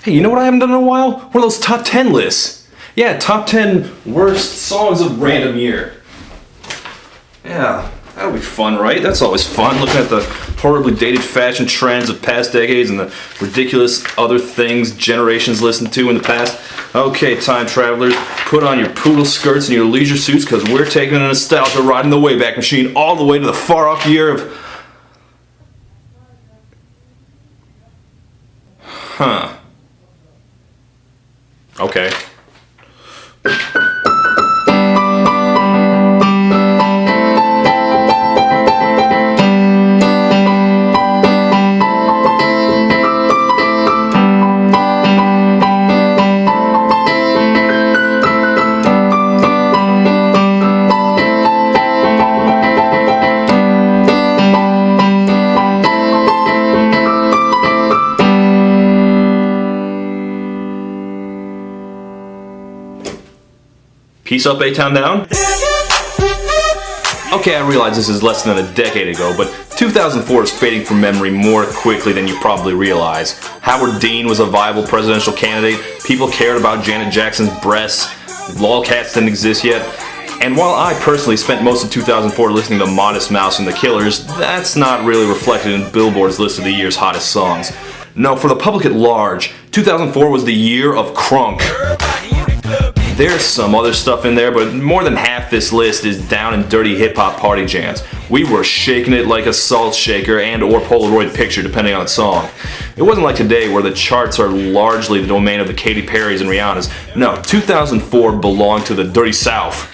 Hey, you know what I haven't done in a while? One of those top 10 lists. Yeah, top 10 worst songs of random year. Yeah, that'll be fun, right? That's always fun, looking at the horribly dated fashion trends of past decades and the ridiculous other things generations listened to in the past. Okay, time travelers, put on your poodle skirts and your leisure suits, because we're taking a nostalgia ride in the Wayback Machine all the way to the far-off year of... Huh. Okay. Peace up, A-Town Down? Okay, I realize this is less than a decade ago, but 2004 is fading from memory more quickly than you probably realize. Howard Dean was a viable presidential candidate, people cared about Janet Jackson's breasts, lolcats didn't exist yet, and while I personally spent most of 2004 listening to Modest Mouse and the Killers, that's not really reflected in Billboard's list of the year's hottest songs. No, for the public at large, 2004 was the year of crunk. There's some other stuff in there, but more than half this list is down and dirty hip-hop party jams. We were shaking it like a salt shaker and or Polaroid picture, depending on the song. It wasn't like today, where the charts are largely the domain of the Katy Perrys and Rihannas. No, 2004 belonged to the Dirty South.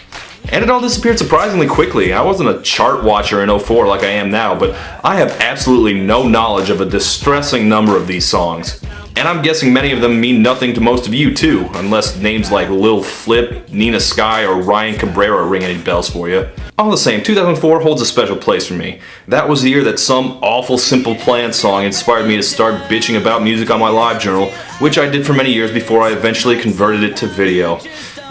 And it all disappeared surprisingly quickly. I wasn't a chart watcher in '04 like I am now, but I have absolutely no knowledge of a distressing number of these songs. And I'm guessing many of them mean nothing to most of you too, unless names like Lil Flip, Nina Sky, or Ryan Cabrera ring any bells for you. All the same, 2004 holds a special place for me. That was the year that some awful Simple Plan song inspired me to start bitching about music on my LiveJournal, which I did for many years before I eventually converted it to video.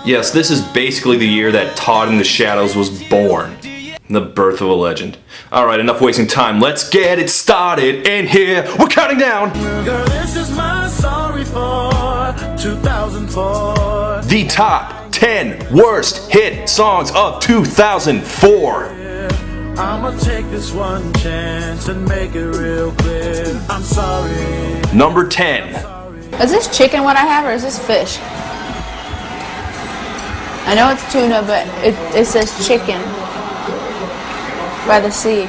Yes, this is basically the year that Todd in the Shadows was born. The birth of a legend. Alright, enough wasting time. Let's get it started in here. We're counting down! Girl, this is my sorry for 2004. The top 10 worst hit songs of 2004. I'ma take this one chance and make it real clear. I'm sorry. Number 10. Is this chicken what I have, or is this fish? I know it's tuna, but it says chicken by the sea.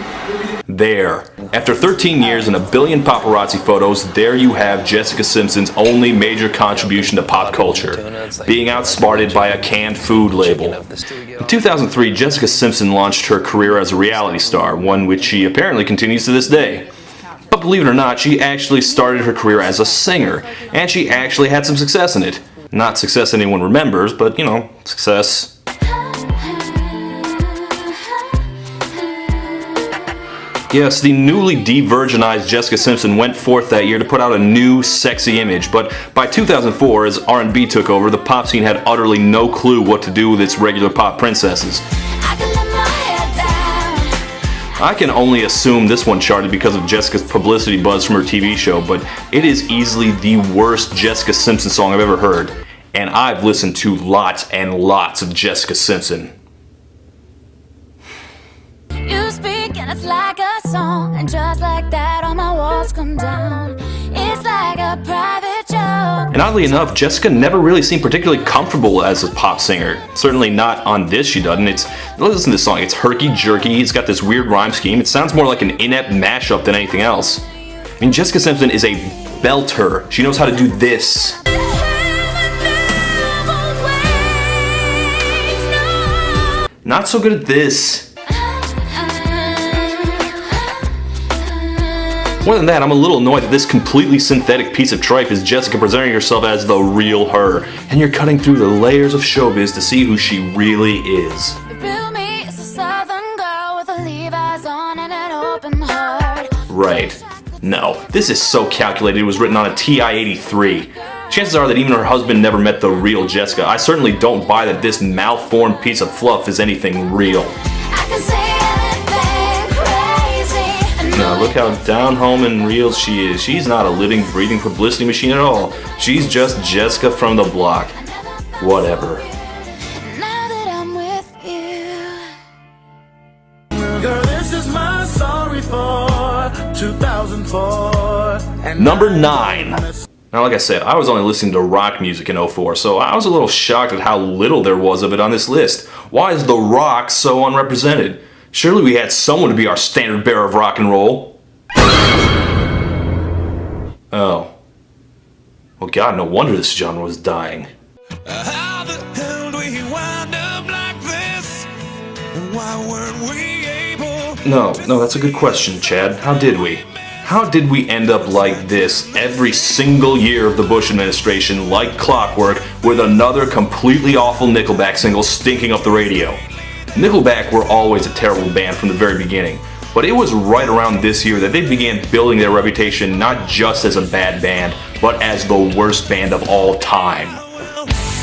There. After 13 years and a billion paparazzi photos, there you have Jessica Simpson's only major contribution to pop culture, being outsmarted by a canned food label. In 2003, Jessica Simpson launched her career as a reality star, one which she apparently continues to this day. But believe it or not, she actually started her career as a singer, and she actually had some success in it. Not success anyone remembers, but, you know, success. Yes, the newly de-virginized Jessica Simpson went forth that year to put out a new, sexy image, but by 2004, as R&B took over, the pop scene had utterly no clue what to do with its regular pop princesses. I can only assume this one charted because of Jessica's publicity buzz from her TV show, but it is easily the worst Jessica Simpson song I've ever heard, and I've listened to lots and lots of Jessica Simpson. You speak and it's like a song, and just like that all my walls come down. It's like a private joke. And oddly enough, Jessica never really seemed particularly comfortable as a pop singer. Certainly not on this, she doesn't. Listen to this song, it's herky-jerky, it's got this weird rhyme scheme, it sounds more like an inept mashup than anything else. I mean, Jessica Simpson is a belter. She knows how to do this. Not so good at this. More than that, I'm a little annoyed that this completely synthetic piece of tripe is Jessica presenting herself as the real her, and you're cutting through the layers of showbiz to see who she really is. Right. No, this is so calculated it was written on a TI-83. Chances are that even her husband never met the real Jessica. I certainly don't buy that this malformed piece of fluff is anything real. Look how down home and real she is. She's not a living, breathing publicity machine at all. She's just Jessica from the block. Whatever. Now that I'm with you. Girl, this is my sorry for 2004. And Number 9. Now, like I said, I was only listening to rock music in '04, so I was a little shocked at how little there was of it on this list. Why is the rock so unrepresented? Surely we had someone to be our standard bearer of rock and roll. Oh. Well, God, no wonder this genre was dying. How the hell do we wind up like this? And why weren't we able? No, that's a good question, Chad. How did we? How did we end up like this every single year of the Bush administration, like clockwork, with another completely awful Nickelback single stinking up the radio? Nickelback were always a terrible band from the very beginning, but it was right around this year that they began building their reputation not just as a bad band, but as the worst band of all time.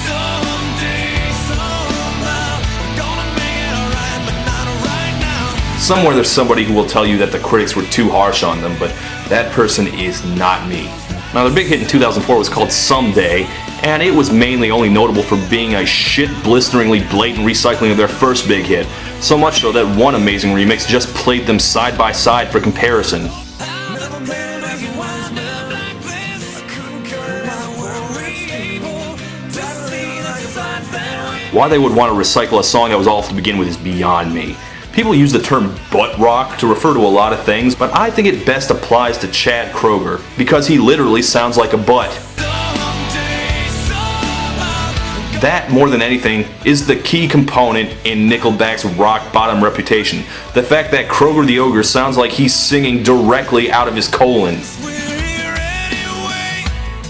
Someday, somehow, we're gonna make it alright, but not right now. Somewhere there's somebody who will tell you that the critics were too harsh on them, but that person is not me. Now, their big hit in 2004 was called Someday, and it was mainly only notable for being a shit-blisteringly blatant recycling of their first big hit, so much so that one amazing remix just played them side by side for comparison. Never been as you wind up like this. I couldn't care why weren't we able to see the signs that we Why they would want to recycle a song that was awful to begin with is beyond me. People use the term butt rock to refer to a lot of things, but I think it best applies to Chad Kroeger, because he literally sounds like a butt. someday, somehow. That, more than anything, is the key component in Nickelback's rock bottom reputation. The fact that Kroeger the Ogre sounds like he's singing directly out of his colon. We're here anyway.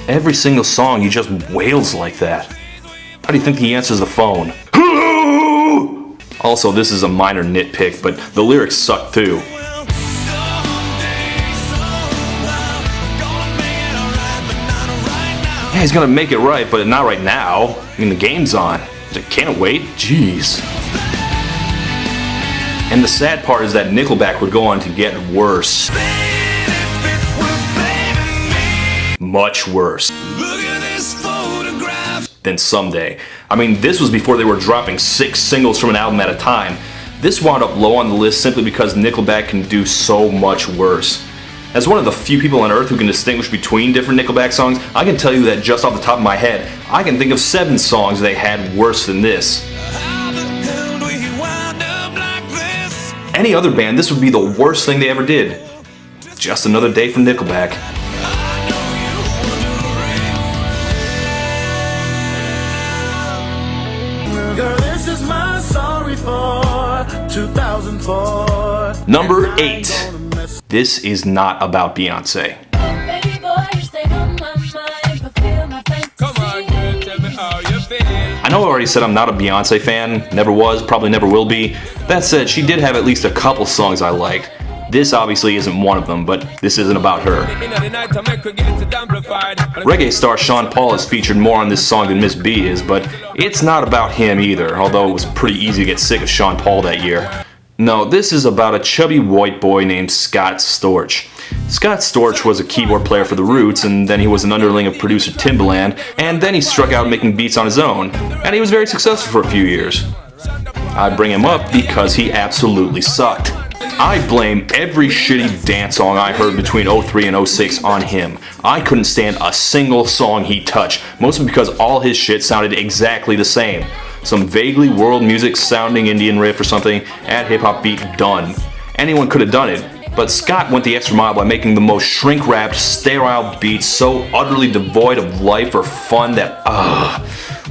Every single song he just wails like that. How do you think he answers the phone? Also, this is a minor nitpick, but the lyrics suck too. Well, someday, somehow, we're gonna make it alright, but not right now. Yeah, he's gonna make it right, but not right now. I mean, the game's on. I can't wait. Jeez. And the sad part is that Nickelback would go on to get worse. Benefits were favoring me. Much worse Look at this photograph. than Someday. I mean, this was before they were dropping 6 singles from an album at a time. This wound up low on the list simply because Nickelback can do so much worse. As one of the few people on earth who can distinguish between different Nickelback songs, I can tell you that just off the top of my head, I can think of 7 songs they had worse than this. How the hell do we wind up like this? Any other band, this would be the worst thing they ever did. Just another day for Nickelback. I know you're wondering. girl, this is my sorry for 2004. Number 8. This is not about Beyonce. Baby boy, you stay on my mind, fulfill my fantasy. Come on, girl, tell me how you feel. I know I already said I'm not a Beyonce fan, never was, probably never will be. That said, she did have at least a couple songs I liked. This obviously isn't one of them, but this isn't about her. Reggae star Sean Paul is featured more on this song than Miss B is, but it's not about him either, although it was pretty easy to get sick of Sean Paul that year. No, this is about a chubby white boy named Scott Storch. Scott Storch was a keyboard player for The Roots, and then he was an underling of producer Timbaland, and then he struck out making beats on his own, and he was very successful for a few years. I bring him up because he absolutely sucked. I blame every shitty dance song I heard between 03 and 06 on him. I couldn't stand a single song he touched, mostly because all his shit sounded exactly the same. Some vaguely world music sounding Indian riff or something, add hip hop beat, done. Anyone could have done it, but Scott went the extra mile by making the most shrink-wrapped, sterile beats so utterly devoid of life or fun that,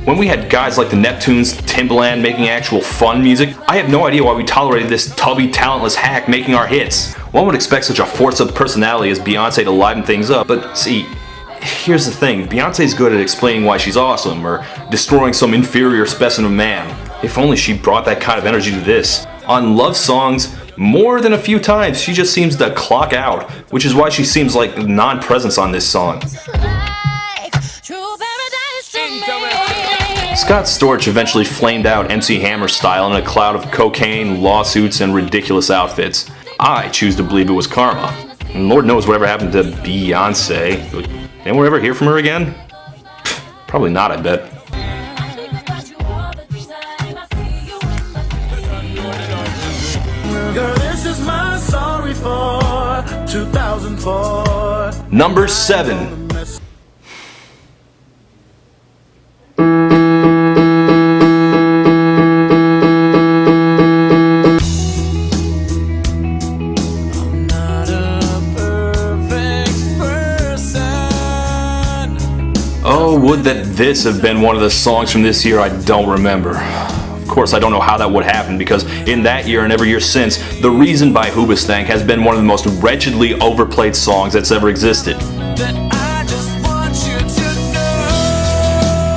when we had guys like the Neptunes, Timbaland making actual fun music, I have no idea why we tolerated this tubby, talentless hack making our hits. One would expect such a force-up personality as Beyonce to liven things up, but see, here's the thing, Beyonce's good at explaining why she's awesome, or destroying some inferior specimen of man. If only she brought that kind of energy to this. On love songs, more than a few times, she just seems to clock out, which is why she seems like non-presence on this song. Like true paradise to me. Scott Storch eventually flamed out MC Hammer style in a cloud of cocaine, lawsuits, and ridiculous outfits. I choose to believe it was karma. And Lord knows whatever happened to Beyonce. Anyone ever hear from her again? Probably not, I bet. Girl, this is my sorry for 2004. Number 7. Oh, would that this have been one of the songs from this year I don't remember. Of course, I don't know how that would happen, because in that year and every year since, The Reason by Hoobastank has been one of the most wretchedly overplayed songs that's ever existed.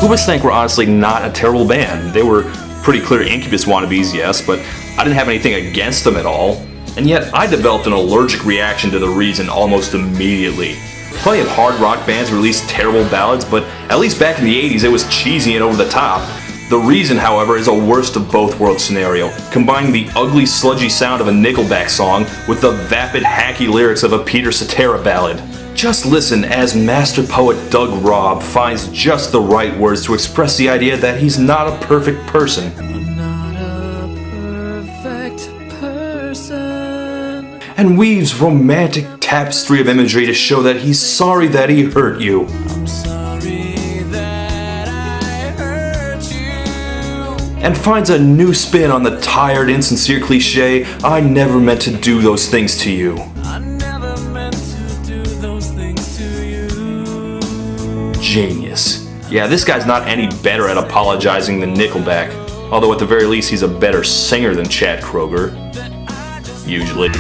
Hoobastank were honestly not a terrible band. They were pretty clear Incubus wannabes, yes, but I didn't have anything against them at all. And yet, I developed an allergic reaction to The Reason almost immediately. Plenty of hard rock bands released terrible ballads, but at least back in the 80s it was cheesy and over the top. The Reason, however, is a worst of both worlds scenario, combining the ugly, sludgy sound of a Nickelback song with the vapid, hacky lyrics of a Peter Cetera ballad. Just listen as master poet Doug Robb finds just the right words to express the idea that he's not a perfect person. And weaves romantic tapestry of imagery to show that he's sorry that he hurt you. I'm sorry that I hurt you. And finds a new spin on the tired, insincere cliche, I never meant to do those things to you. I never meant to do those things to you. Genius. Yeah, this guy's not any better at apologizing than Nickelback. Although at the very least he's a better singer than Chad Kroeger. Usually.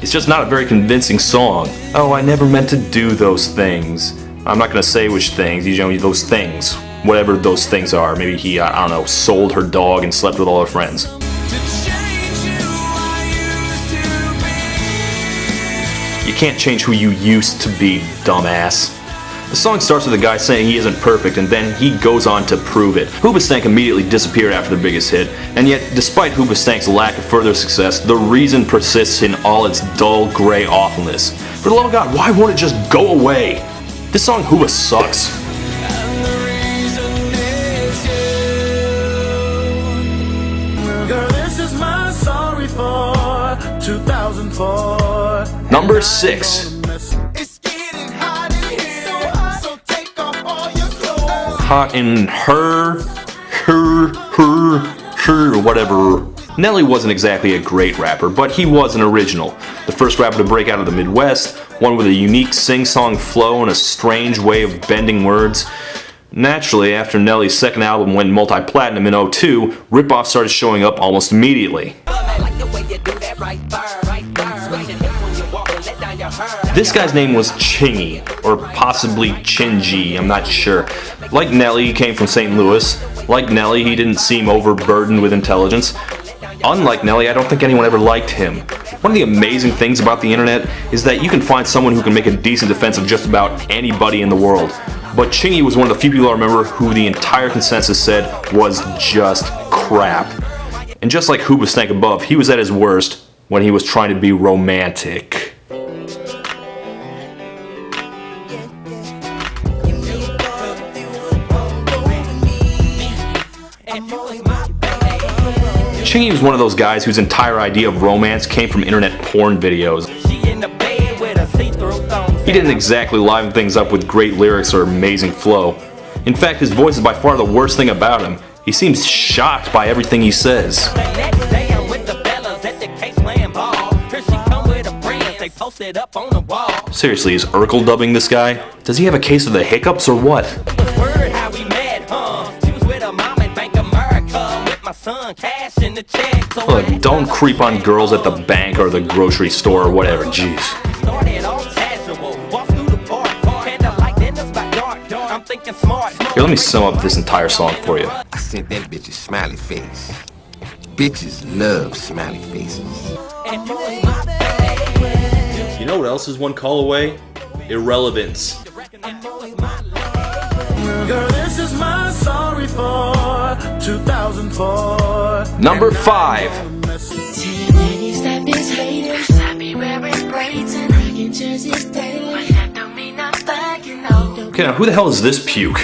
It's just not a very convincing song. Oh, I never meant to do those things. I'm not gonna say which things, you know, those things. Whatever those things are. Maybe he, I don't know, sold her dog and slept with all her friends. You can't change who you used to be, dumbass. The song starts with a guy saying he isn't perfect, and then he goes on to prove it. Hoobastank immediately disappeared after the biggest hit, and yet, despite Hoobastank's lack of further success, The Reason persists in all its dull, gray awfulness. For the love of God, why won't it just go away? This song Hooba sucks. Girl, this is my sorry for 2004. Number 6. Hot in her, whatever. Nelly wasn't exactly a great rapper, but he was an original. The first rapper to break out of the Midwest, one with a unique sing-song flow and a strange way of bending words. Naturally, after Nelly's second album went multi-platinum in 2002, ripoffs started showing up almost immediately. This guy's name was Chingy, or possibly Chingy, I'm not sure. Like Nelly, he came from St. Louis. Like Nelly, he didn't seem overburdened with intelligence. Unlike Nelly, I don't think anyone ever liked him. One of the amazing things about the internet is that you can find someone who can make a decent defense of just about anybody in the world. But Chingy was one of the few people I remember who the entire consensus said was just crap. And just like Hoobastank above, he was at his worst when he was trying to be romantic. Chingy was one of those guys whose entire idea of romance came from internet porn videos. He didn't exactly liven things up with great lyrics or amazing flow. In fact, his voice is by far the worst thing about him. He seems shocked by everything he says. Seriously, is Urkel dubbing this guy? Does he have a case of the hiccups or what? Look, don't creep on girls at the bank or the grocery store or whatever, jeez. Here, let me sum up this entire song for you. I sent that bitch a smiley face. Bitches love smiley faces. You know what else is one call away? Irrelevance. Girl, this is my sorry for 2004. Number 5. Okay, now who the hell is this puke?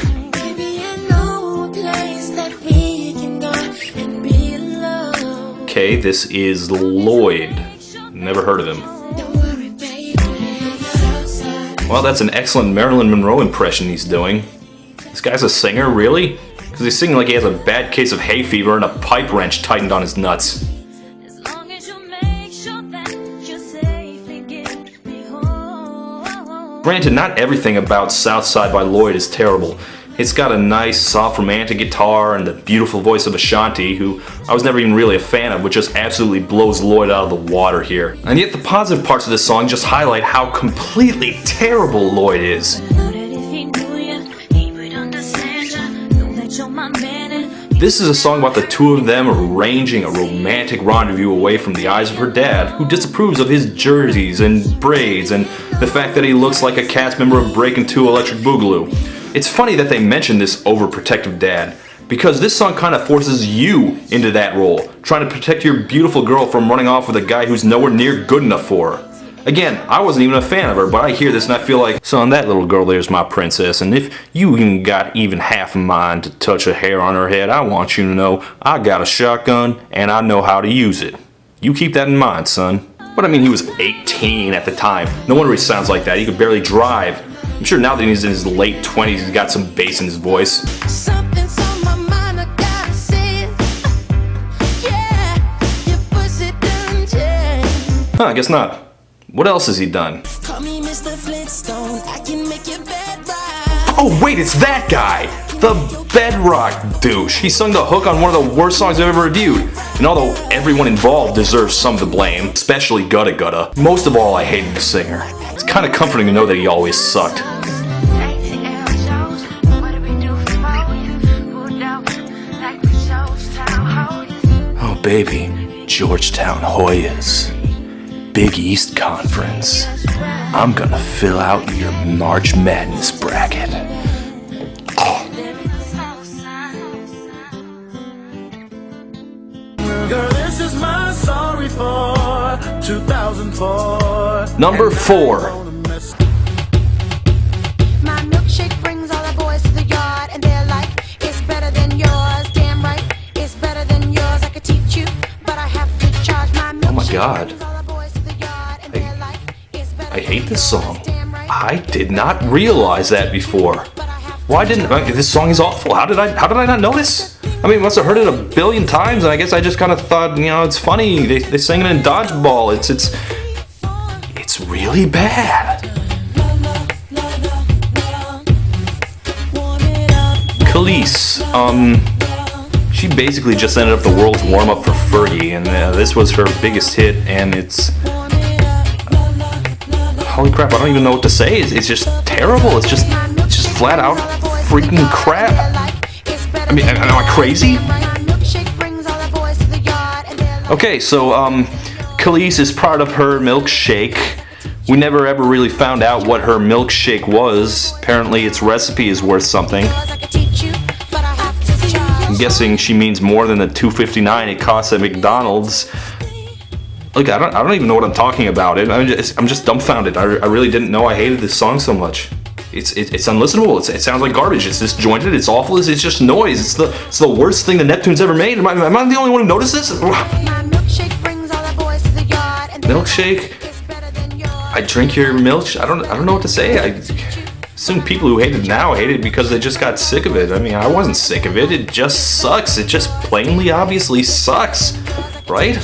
Okay, this is Lloyd. Never heard of him. Well, that's an excellent Marilyn Monroe impression he's doing. This guy's a singer, really? Because he's singing like he has a bad case of hay fever and a pipe wrench tightened on his nuts. Granted, not everything about Southside by Lloyd is terrible. It's got a nice, soft, romantic guitar and the beautiful voice of Ashanti, who I was never even really a fan of, but just absolutely blows Lloyd out of the water here. And yet the positive parts of this song just highlight how completely terrible Lloyd is. This is a song about the two of them arranging a romantic rendezvous away from the eyes of her dad, who disapproves of his jerseys and braids and the fact that he looks like a cast member of Breakin' 2 Electric Boogaloo. It's funny that they mention this overprotective dad, because this song kind of forces you into that role, trying to protect your beautiful girl from running off with a guy who's nowhere near good enough for her. Again, I wasn't even a fan of her, but I hear this and I feel like, son, that little girl there's my princess, and if you even got even half a mind to touch a hair on her head, I want you to know I got a shotgun and I know how to use it. You keep that in mind, son. But I mean, he was 18 at the time. No wonder he sounds like that. He could barely drive. I'm sure now that he's in his late 20s, he's got some bass in his voice. Something's on my mind, I gotta say it. Yeah, your pussy done changed. Huh, I guess not. What else has he done? Call me Mr. Flintstone, I can make your bed right. Oh wait, it's that guy! The Bedrock douche. He sung the hook on one of the worst songs I've ever reviewed. And although everyone involved deserves some of the blame, especially Gutta Gutta, most of all I hated the singer. It's kind of comforting to know that he always sucked. Oh baby, Georgetown Hoyas. Big East Conference. I'm gonna fill out your March Madness bracket. Girl, this is my sorry for 2004. Number 4. My milkshake brings all the boys to the yard, and they're like, it's better than yours. Damn right, it's better than yours. I could teach you, but I have to charge my milkshake. Oh my God. brings all the boys to the yard, and they're like, it's better I hate than this yours. song. Damn right, I did not realize that before. Why didn't this song is awful? How did I not notice? I mean, must have heard it a billion times, and I guess I just kind of thought, you know, it's funny. They sing it in Dodgeball. It's really bad. Khalees, she basically just ended up the world's warm-up for Fergie, and this was her biggest hit, and it's... Holy crap, I don't even know what to say. It's just terrible. It's just flat out freaking crap. I mean, am I crazy? Okay, so, Khalees is part of her milkshake. We never ever really found out what her milkshake was. Apparently its recipe is worth something. I'm guessing she means more than the $2.59 it costs at McDonald's. Look, I don't even know what I'm talking about. I'm just dumbfounded. I really didn't know I hated this song so much. It's unlistenable. It sounds like garbage. It's disjointed. It's awful. It's just noise. It's the worst thing the Neptunes ever made. Am I the only one who notices? Milkshake. I drink your milk. I don't know what to say. I assume people who hate it now hate it because they just got sick of it. I mean, I wasn't sick of it. It just sucks. It just plainly, obviously sucks, right?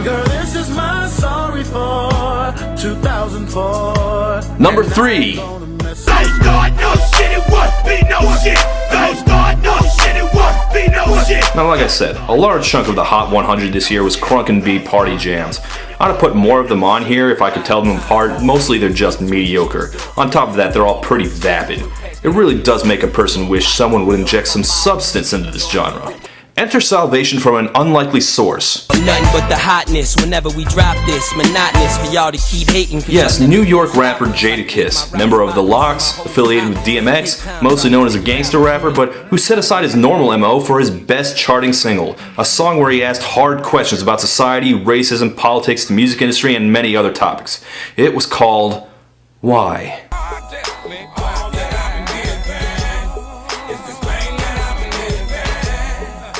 Girl, this is my sorry for 2004. Number 3. Don't start no shit, it won't be no shit. Don't start no shit, it won't be no shit. Now, like I said, a large chunk of the Hot 100 this year was crunk and beat party jams. I'd have put more of them on here if I could tell them apart. Mostly they're just mediocre. On top of that, they're all pretty vapid. It really does make a person wish someone would inject some substance into this genre. Enter salvation from an unlikely source. Nothing but the hotness whenever we drop this. Monotonous for y'all to keep hating. Yes, New York rapper Jadakiss, member of The Lox, affiliated with DMX, mostly known as a gangster rapper, but who set aside his normal MO for his best charting single, a song where he asked hard questions about society, racism, politics, the music industry, and many other topics. It was called Why?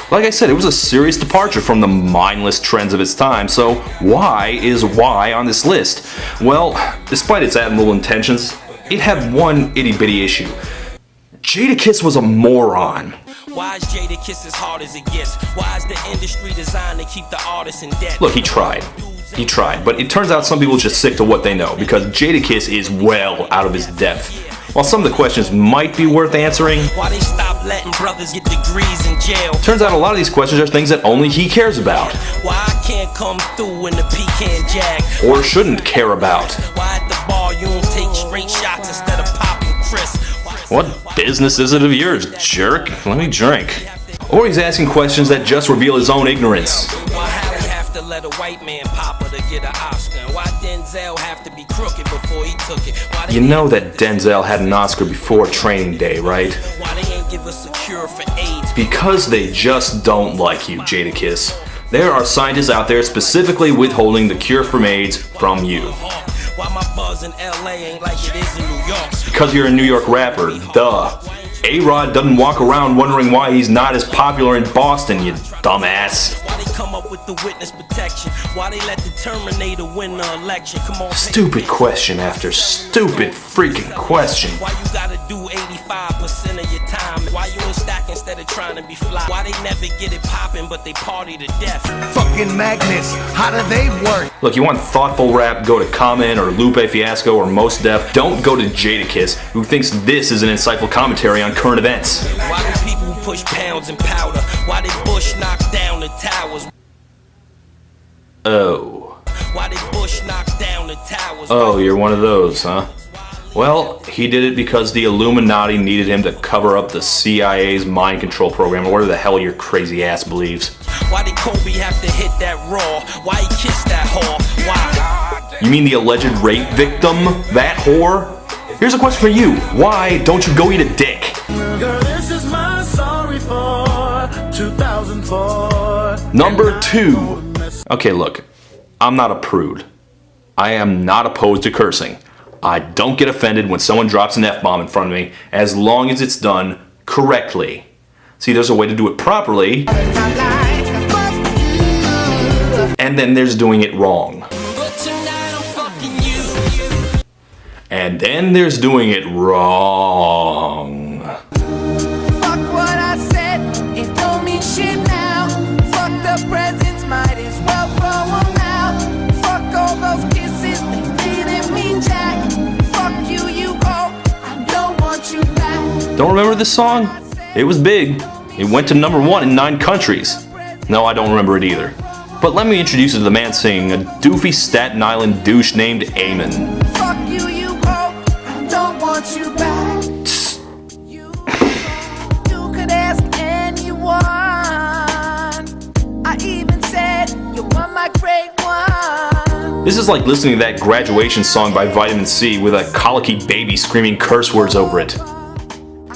Like I said, it was a serious departure from the mindless trends of its time, so why is why on this list? Well, despite its admirable intentions, it had one itty-bitty issue. Jadakiss was a moron. Why is Jadakiss as hard as it gets? Why is the industry designed to keep the artists in debt? Look, he tried, but it turns out some people just stick to what they know, because Jadakiss is well out of his depth. While some of the questions might be worth answering, Why they stop letting brothers get degrees in jail? turns out a lot of these questions are things that only he cares about, Why I can't come through in the pecan jag? or shouldn't care about. Why at the bar you don't take straight shots instead of popping Chris? What business is it of yours, jerk? Let me drink. Or he's asking questions that just reveal his own ignorance. Why Harry have to let a white man pop her to get an Oscar? And why Denzel have to be crooked before he took it? Why they You know that Denzel had an Oscar before Training Day, right? Why they ain't give us a cure for AIDS? Because they just don't like you, Jadakiss. There are scientists out there specifically withholding the cure for AIDS from you. Why my buzz in LA ain't like it is in New York? Because you're a New York rapper, duh. A-Rod doesn't walk around wondering why he's not as popular in Boston, you dumbass. Why they come up with the witness protection? Why they let the Terminator win the election? Come on, Stupid question after stupid freaking question. Why you gotta do 85% of your time? Why you in stack instead of trying to be fly? Why they never get it poppin' but they party to death? Fucking magnets, how do they work? Look, you want thoughtful rap, go to Common or Lupe Fiasco or Mos Def. Don't go to Jadakiss, who thinks this is an insightful commentary on current events. Why do people push pounds and powder? Why they Bush knock down the towers? Oh. Why they Bush knock down the towers? Oh, you're one of those, huh? Well, he did it because the Illuminati needed him to cover up the CIA's mind control program, or whatever the hell your crazy ass believes. Why did Kobe have to hit that raw? Why he kissed that whore? Why? You mean the alleged rape victim? That whore? Here's a question for you. Why don't you go eat a dick? Girl, this is my sorry for 2004. Number 2. Okay, look. I'm not a prude. I am not opposed to cursing. I don't get offended when someone drops an F-bomb in front of me, as long as it's done correctly. See, there's a way to do it properly, and then there's doing it wrong. But tonight I'm fucking you. And then there's doing it wrong. Fuck what I said, it don't mean shit now. Fuck the presents, might as well throw 'em out. Fuck all those kisses, they didn't mean jack. Fuck you, you go, I don't want you back. Don't remember this song? It was big. It went to number 1 in 9 countries. No, I don't remember it either. But let me introduce you to the man singing, a doofy Staten Island douche named Eamon. Fuck you, you go, I don't want you back. You could ask anyone. I even said you were my grade 1. This is like listening to that graduation song by Vitamin C with a colicky baby screaming curse words over it.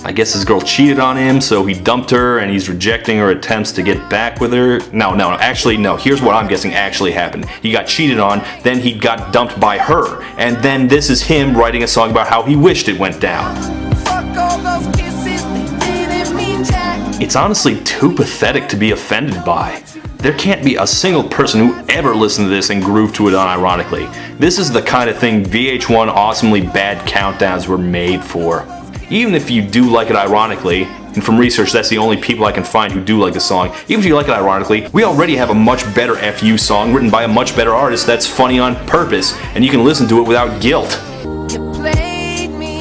I guess his girl cheated on him, so he dumped her, and he's rejecting her attempts to get back with her. No, actually, no. Here's what I'm guessing actually happened. He got cheated on, then he got dumped by her, and then this is him writing a song about how he wished it went down. Fuck all those kisses, they didn't mean jack. It's honestly too pathetic to be offended by. There can't be a single person who ever listened to this and grooved to it unironically. This is the kind of thing VH1 awesomely bad countdowns were made for. Even if you do like it ironically, and from research that's the only people I can find who do like the song, even if you like it ironically, we already have a much better FU song written by a much better artist that's funny on purpose, and you can listen to it without guilt. You played me.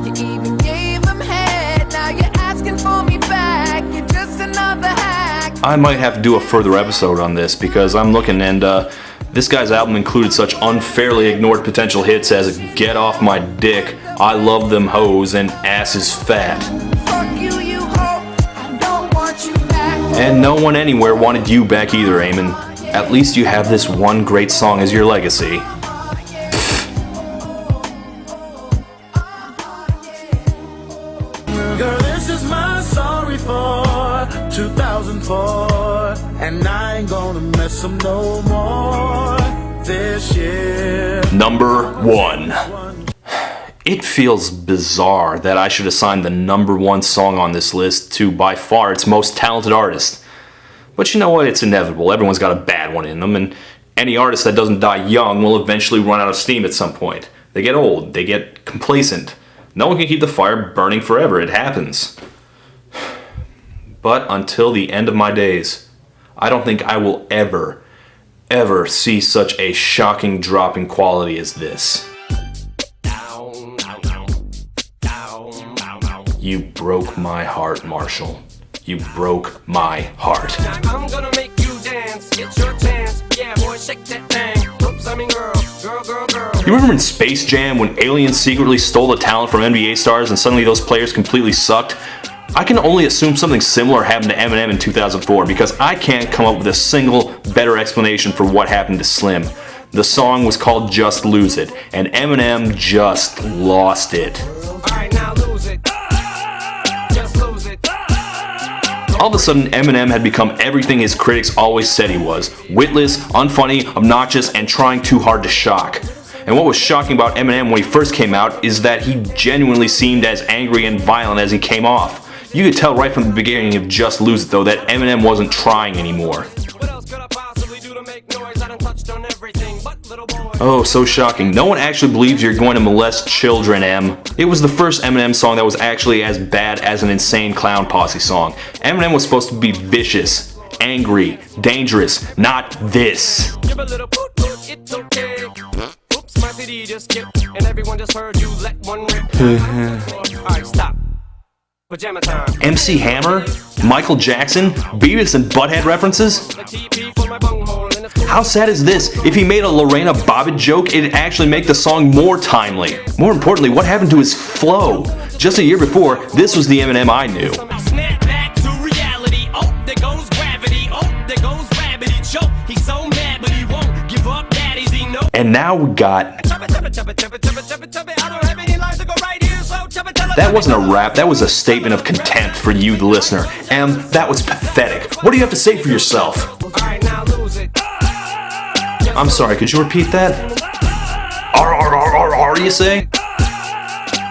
You even gave them head. Now you're asking for me back. You're just another hack. I might have to do a further episode on this because I'm looking and this guy's album included such unfairly ignored potential hits as Get Off My Dick, I Love Them Hoes, and Ass Is Fat. Fuck you, you hoe. I don't want you back. And no one anywhere wanted you back either, Eamon. At least you have this one great song as your legacy. Girl, this is my sorry for 2004, and I ain't gonna mess them no more this year. Number 1. It feels bizarre that I should assign the number 1 song on this list to by far its most talented artist. But you know what? It's inevitable. Everyone's got a bad one in them, and any artist that doesn't die young will eventually run out of steam at some point. They get old. They get complacent. No one can keep the fire burning forever. It happens. But until the end of my days, I don't think I will ever see such a shocking drop in quality as this. You broke my heart, Marshall. You broke my heart. I'm gonna make you dance. Get your chance. Yeah, boy, shake that thing. Oops, I mean girl. You remember in Space Jam when aliens secretly stole the talent from NBA stars and suddenly those players completely sucked? I can only assume something similar happened to Eminem in 2004 because I can't come up with a single better explanation for what happened to Slim. The song was called Just Lose It, and Eminem just lost it. Alright, now lose it. Just lose it. All of a sudden, Eminem had become everything his critics always said he was. Witless, unfunny, obnoxious, and trying too hard to shock. And what was shocking about Eminem when he first came out is that he genuinely seemed as angry and violent as he came off. You could tell right from the beginning of Just Lose It though that Eminem wasn't trying anymore. What else could I possibly do to make noise? I done touched on everything but little boy. Oh, so shocking. No one actually believes you're going to molest children, Em. It was the first Eminem song that was actually as bad as an Insane Clown Posse song. Eminem was supposed to be vicious, angry, dangerous, not this. Give a little poot poot, it's okay. Oops, my CD just skipped, and everyone just heard you let one rip. Alright, stop. Pajama time. MC Hammer? Michael Jackson? Beavis and Butthead references? The TP for my bunghole, and it's cool. How sad is this? If he made a Lorena Bobbitt joke, it'd actually make the song more timely. More importantly, what happened to his flow? Just a year before, this was the Eminem I knew. Snap back to reality. Oh, there goes gravity. Oh, there goes rabbit. He choke. He's so mad, but he won't give up. Daddies, he knows. And now we got... I don't have any lines to go right here, so That wasn't a rap, that was a statement of contempt for you, the listener. That was pathetic. What do you have to say for yourself? Alright, now lose it. I'm sorry, could you repeat that? R, you say?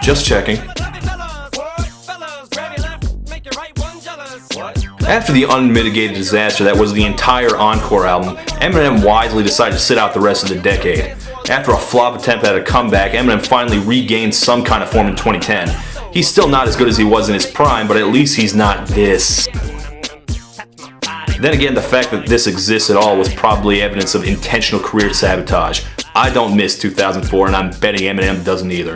Just checking. After the unmitigated disaster that was the entire Encore album, Eminem wisely decided to sit out the rest of the decade. After a flop attempt at a comeback, Eminem finally regained some kind of form in 2010. He's still not as good as he was in his prime, but at least he's not this. Then again, the fact that this exists at all was probably evidence of intentional career sabotage. I don't miss 2004, and I'm betting Eminem doesn't either.